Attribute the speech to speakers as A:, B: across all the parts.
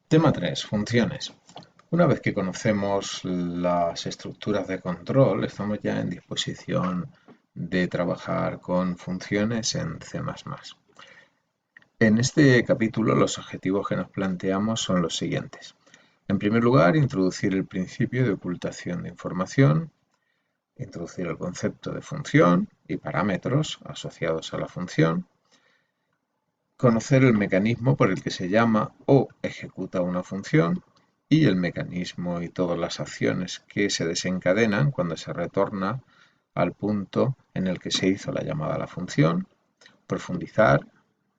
A: Tema 3. Funciones. Una vez que conocemos las estructuras de control, estamos ya en disposición de trabajar con funciones en C++. En este capítulo, los objetivos que nos planteamos son los siguientes. En primer lugar, introducir el principio de ocultación de información, introducir el concepto de función y parámetros asociados a la función, conocer el mecanismo por el que se llama o ejecuta una función y el mecanismo y todas las acciones que se desencadenan cuando se retorna al punto en el que se hizo la llamada a la función, profundizar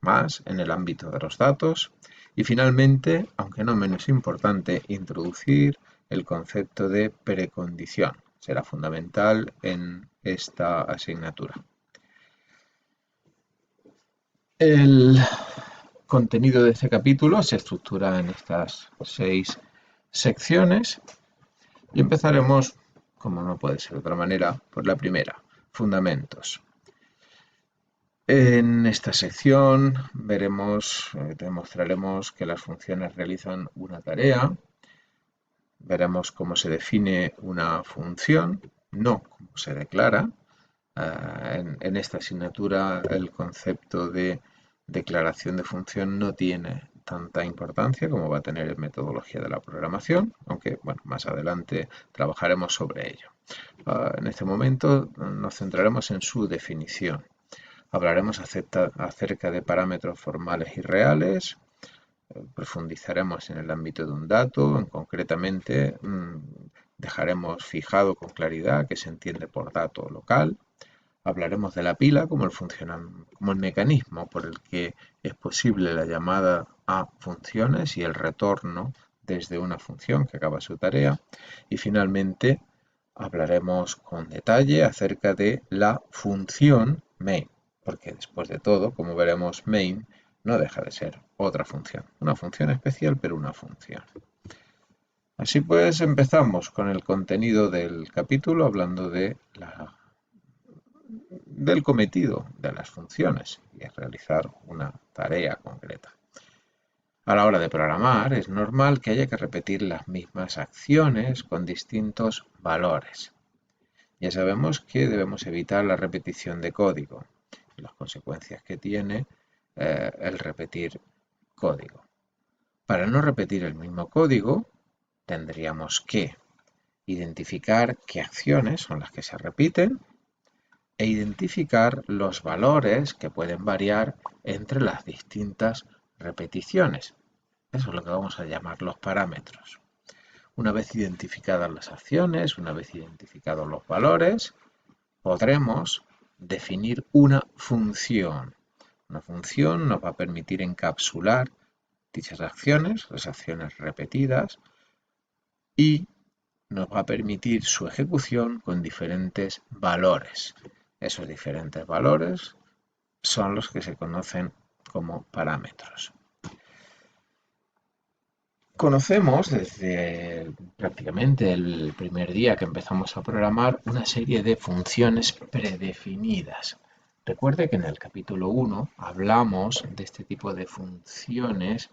A: más en el ámbito de los datos y finalmente, aunque no menos importante, introducir el concepto de precondición. Será fundamental en esta asignatura. El contenido de este capítulo se estructura en estas 6 secciones y empezaremos, como no puede ser de otra manera, por la primera, fundamentos. En esta sección demostraremos que las funciones realizan una tarea, veremos cómo se define una función, no cómo se declara. En esta asignatura el concepto de declaración de función no tiene tanta importancia como va a tener en metodología de la programación, aunque bueno, más adelante trabajaremos sobre ello. En este momento nos centraremos en su definición. Hablaremos acerca de parámetros formales y reales, profundizaremos en el ámbito de un dato, concretamente dejaremos fijado con claridad qué se entiende por dato local. Hablaremos de la pila como el mecanismo por el que es posible la llamada a funciones y el retorno desde una función que acaba su tarea. Y finalmente hablaremos con detalle acerca de la función main, porque después de todo, como veremos, main no deja de ser otra función. Una función especial, pero una función. Así pues, empezamos con el contenido del capítulo hablando del cometido de las funciones y es realizar una tarea concreta. A la hora de programar es normal que haya que repetir las mismas acciones con distintos valores. Ya sabemos que debemos evitar la repetición de código y las consecuencias que tiene el repetir código. Para no repetir el mismo código, tendríamos que identificar qué acciones son las que se repiten e identificar los valores que pueden variar entre las distintas repeticiones. Eso es lo que vamos a llamar los parámetros. Una vez identificadas las acciones, una vez identificados los valores, podremos definir una función. Una función nos va a permitir encapsular dichas acciones, las acciones repetidas, y nos va a permitir su ejecución con diferentes valores. Esos diferentes valores son los que se conocen como parámetros. Conocemos desde prácticamente el primer día que empezamos a programar una serie de funciones predefinidas. Recuerde que en el capítulo 1 hablamos de este tipo de funciones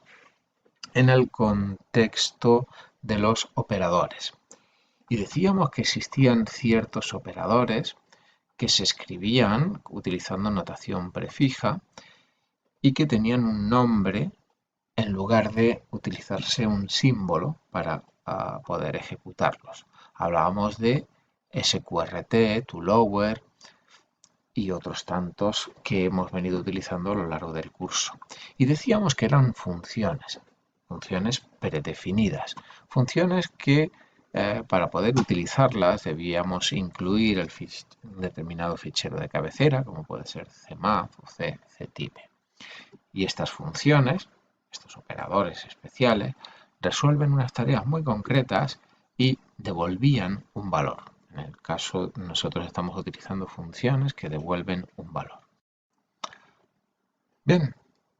A: en el contexto de los operadores. Y decíamos que existían ciertos operadores que se escribían utilizando notación prefija y que tenían un nombre en lugar de utilizarse un símbolo para poder ejecutarlos. Hablábamos de sqrt, tolower y otros tantos que hemos venido utilizando a lo largo del curso. Y decíamos que eran funciones predefinidas, funciones que para poder utilizarlas debíamos incluir un determinado fichero de cabecera, como puede ser CMath o CTIME. Y estas funciones, estos operadores especiales, resuelven unas tareas muy concretas y devolvían un valor. En el caso, nosotros estamos utilizando funciones que devuelven un valor. Bien,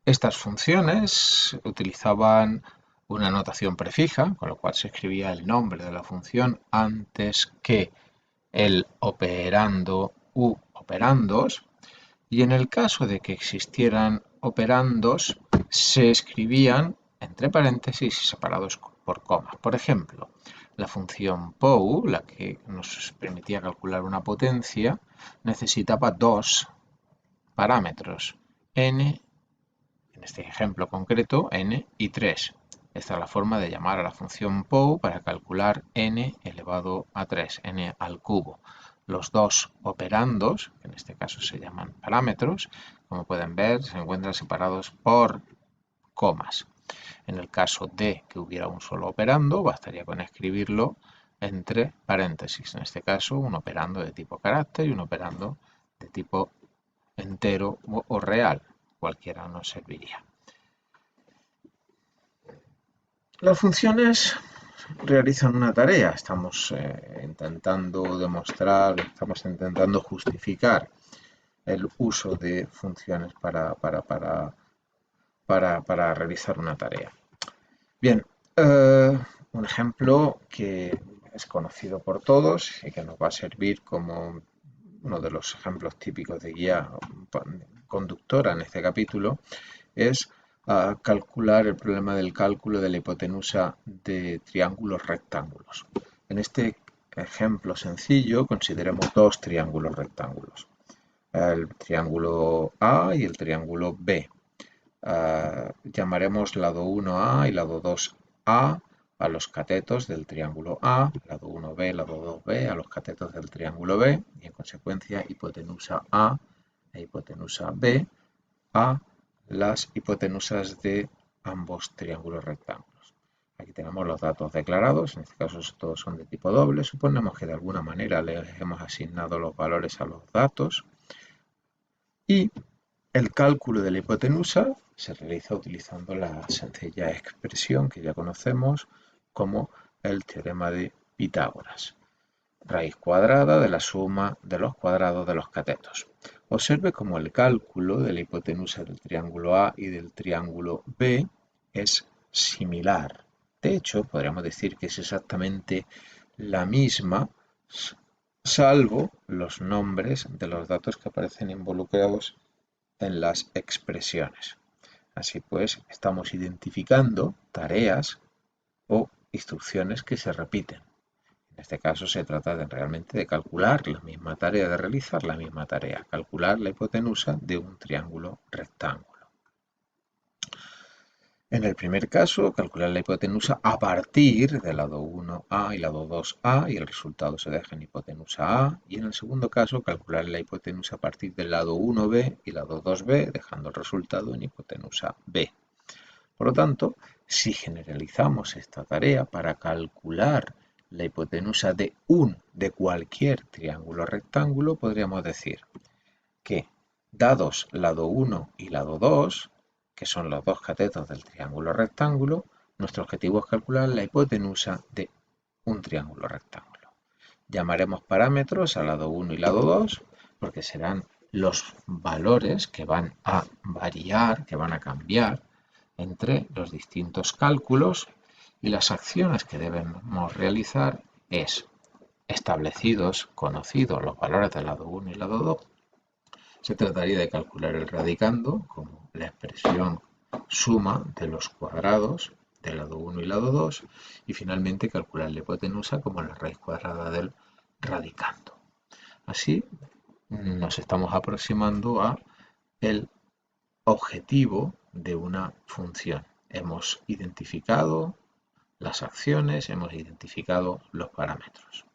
A: estas funciones utilizaban una notación prefija, con lo cual se escribía el nombre de la función antes que el operando u operandos, y en el caso de que existieran operandos, se escribían en entre paréntesis y separados por comas. Por ejemplo, la función POU, la que nos permitía calcular una potencia, necesitaba dos parámetros, n, en este ejemplo concreto, n y 3. Esta es la forma de llamar a la función POU para calcular n elevado a 3, n al cubo. Los dos operandos, que en este caso se llaman parámetros, como pueden ver, se encuentran separados por comas. En el caso de que hubiera un solo operando, bastaría con escribirlo entre paréntesis. En este caso, un operando de tipo carácter y un operando de tipo entero o real. Cualquiera nos serviría. Las funciones realizan una tarea. Estamos intentando demostrar, estamos intentando justificar el uso de funciones para realizar una tarea. Bien, un ejemplo que es conocido por todos y que nos va a servir como uno de los ejemplos típicos de guía conductora en este capítulo es calcular el problema del cálculo de la hipotenusa de triángulos rectángulos. En este ejemplo sencillo consideremos dos triángulos rectángulos, el triángulo A y el triángulo B. Llamaremos lado 1A y lado 2A a los catetos del triángulo A, lado 1B, lado 2B a los catetos del triángulo B y en consecuencia hipotenusa A e hipotenusa B a las hipotenusas de ambos triángulos rectángulos. Aquí tenemos los datos declarados, en este caso todos son de tipo doble. Suponemos que de alguna manera les hemos asignado los valores a los datos y el cálculo de la hipotenusa se realiza utilizando la sencilla expresión que ya conocemos como el teorema de Pitágoras. Raíz cuadrada de la suma de los cuadrados de los catetos. Observe cómo el cálculo de la hipotenusa del triángulo A y del triángulo B es similar. De hecho, podríamos decir que es exactamente la misma, salvo los nombres de los datos que aparecen involucrados en las expresiones. Así pues, estamos identificando tareas o instrucciones que se repiten. En este caso se trata realmente de calcular la misma tarea, de realizar la misma tarea, calcular la hipotenusa de un triángulo rectángulo. En el primer caso, calcular la hipotenusa a partir del lado 1A y lado 2A y el resultado se deja en hipotenusa A. Y en el segundo caso, calcular la hipotenusa a partir del lado 1B y lado 2B, dejando el resultado en hipotenusa B. Por lo tanto, si generalizamos esta tarea para calcular la hipotenusa de cualquier triángulo rectángulo, podríamos decir que, dados lado 1 y lado 2, que son los dos catetos del triángulo rectángulo, nuestro objetivo es calcular la hipotenusa de un triángulo rectángulo. Llamaremos parámetros a lado 1 y lado 2 porque serán los valores que van a variar, que van a cambiar entre los distintos cálculos y las acciones que debemos realizar es, establecidos, conocidos los valores del lado 1 y lado 2, se trataría de calcular el radicando como la expresión suma de los cuadrados del lado 1 y lado 2 y finalmente calcular la hipotenusa como la raíz cuadrada del radicando. Así nos estamos aproximando a el objetivo de una función. Hemos identificado las acciones, hemos identificado los parámetros.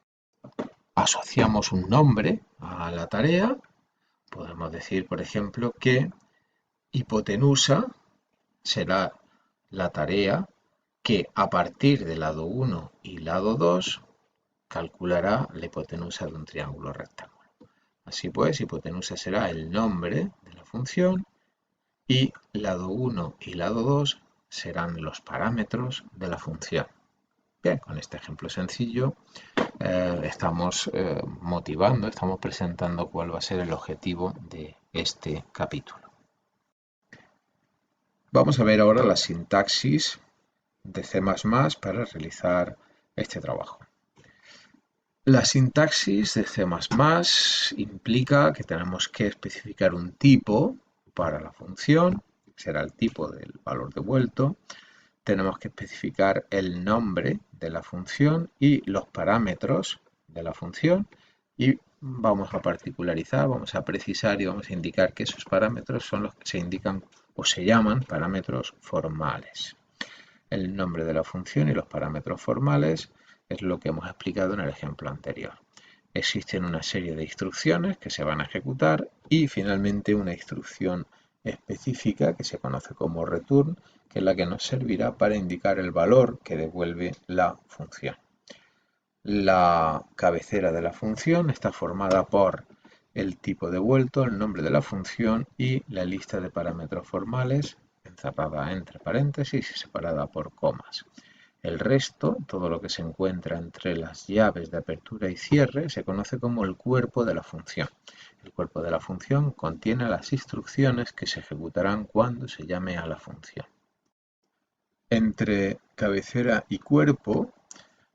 A: Asociamos un nombre a la tarea. Podemos decir, por ejemplo, que hipotenusa será la tarea que a partir del lado 1 y lado 2 calculará la hipotenusa de un triángulo rectángulo. Así pues, hipotenusa será el nombre de la función y lado 1 y lado 2 serán los parámetros de la función. Bien, con este ejemplo sencillo estamos motivando, estamos presentando cuál va a ser el objetivo de este capítulo. Vamos a ver ahora la sintaxis de C++ para realizar este trabajo. La sintaxis de C++ implica que tenemos que especificar un tipo para la función, será el tipo del valor devuelto. tenemos que especificar el nombre de la función y los parámetros de la función y vamos a particularizar, vamos a precisar y vamos a indicar que esos parámetros son los que se indican o se llaman parámetros formales. El nombre de la función y los parámetros formales es lo que hemos explicado en el ejemplo anterior. Existen una serie de instrucciones que se van a ejecutar y finalmente una instrucción específica que se conoce como return, que es la que nos servirá para indicar el valor que devuelve la función. La cabecera de la función está formada por el tipo devuelto, el nombre de la función y la lista de parámetros formales, encerrada entre paréntesis y separada por comas. El resto, todo lo que se encuentra entre las llaves de apertura y cierre, se conoce como el cuerpo de la función. El cuerpo de la función contiene las instrucciones que se ejecutarán cuando se llame a la función. Entre cabecera y cuerpo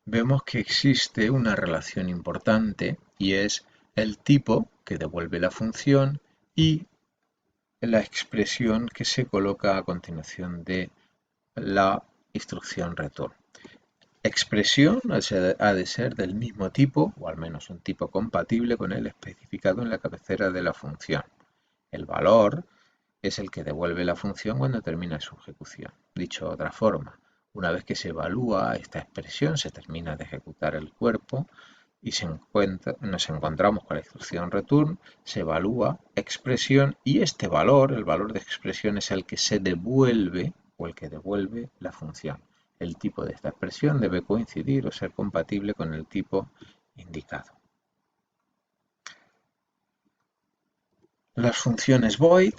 A: vemos que existe una relación importante y es el tipo que devuelve la función y la expresión que se coloca a continuación de la instrucción return. Expresión ha de ser del mismo tipo, o al menos un tipo compatible con el especificado en la cabecera de la función. El valor es el que devuelve la función cuando termina su ejecución. Dicho de otra forma, una vez que se evalúa esta expresión, se termina de ejecutar el cuerpo y nos encontramos con la instrucción return, se evalúa expresión y este valor, el valor de expresión, es el que se devuelve o el que devuelve la función. El tipo de esta expresión debe coincidir o ser compatible con el tipo indicado. Las funciones void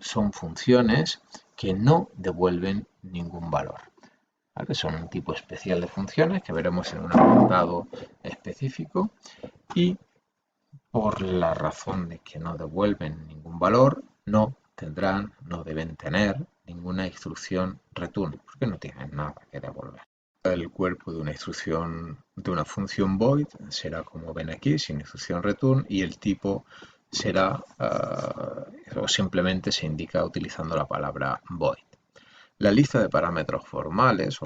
A: son funciones que no devuelven ningún valor. ¿Vale? Son un tipo especial de funciones que veremos en un apartado específico y por la razón de que no devuelven ningún valor, no deben tener ninguna instrucción return, porque no tienen nada que devolver. El cuerpo de una instrucción de una función void será como ven aquí, sin instrucción return, y el tipo será o simplemente se indica utilizando la palabra void. La lista de parámetros formales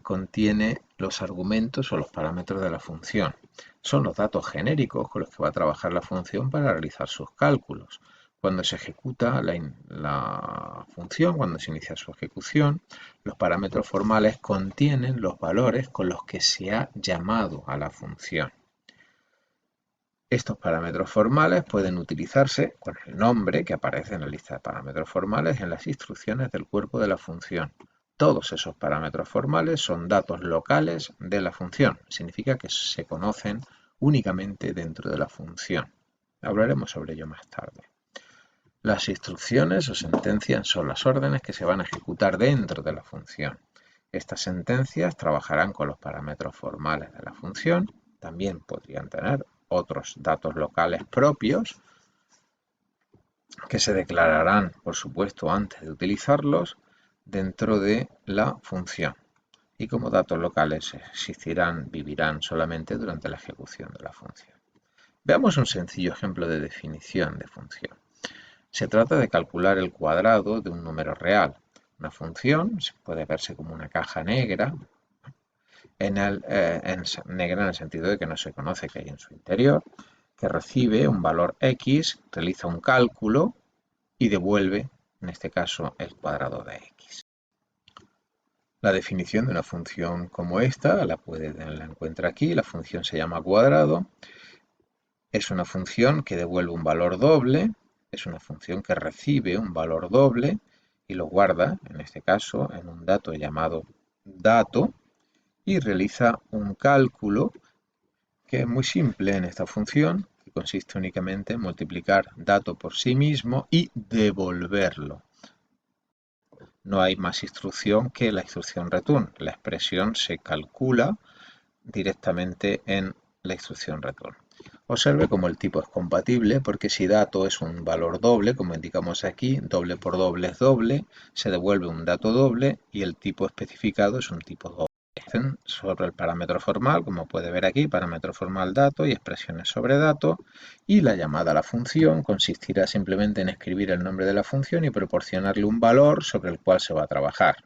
A: contiene los argumentos o los parámetros de la función. Son los datos genéricos con los que va a trabajar la función para realizar sus cálculos. Cuando se ejecuta la función, cuando se inicia su ejecución, los parámetros formales contienen los valores con los que se ha llamado a la función. Estos parámetros formales pueden utilizarse con el nombre que aparece en la lista de parámetros formales en las instrucciones del cuerpo de la función. Todos esos parámetros formales son datos locales de la función. Significa que se conocen únicamente dentro de la función. Hablaremos sobre ello más tarde. Las instrucciones o sentencias son las órdenes que se van a ejecutar dentro de la función. Estas sentencias trabajarán con los parámetros formales de la función. También podrían tener otros datos locales propios que se declararán, por supuesto, antes de utilizarlos dentro de la función. Y como datos locales vivirán solamente durante la ejecución de la función. Veamos un sencillo ejemplo de definición de función. Se trata de calcular el cuadrado de un número real. Una función puede verse como una caja negra, negra en el sentido de que no se conoce qué hay en su interior, que recibe un valor x, realiza un cálculo y devuelve, en este caso, el cuadrado de x. La definición de una función como esta la encuentra aquí. La función se llama cuadrado. Es una función que devuelve un valor doble. Es una función que recibe un valor doble y lo guarda, en este caso, en un dato llamado dato y realiza un cálculo que es muy simple en esta función, que consiste únicamente en multiplicar dato por sí mismo y devolverlo. No hay más instrucción que la instrucción return. La expresión se calcula directamente en la instrucción return. Observe cómo el tipo es compatible, porque si dato es un valor doble, como indicamos aquí, doble por doble es doble, se devuelve un dato doble y el tipo especificado es un tipo doble. Sobre el parámetro formal, como puede ver aquí, parámetro formal dato y expresiones sobre dato, y la llamada a la función consistirá simplemente en escribir el nombre de la función y proporcionarle un valor sobre el cual se va a trabajar.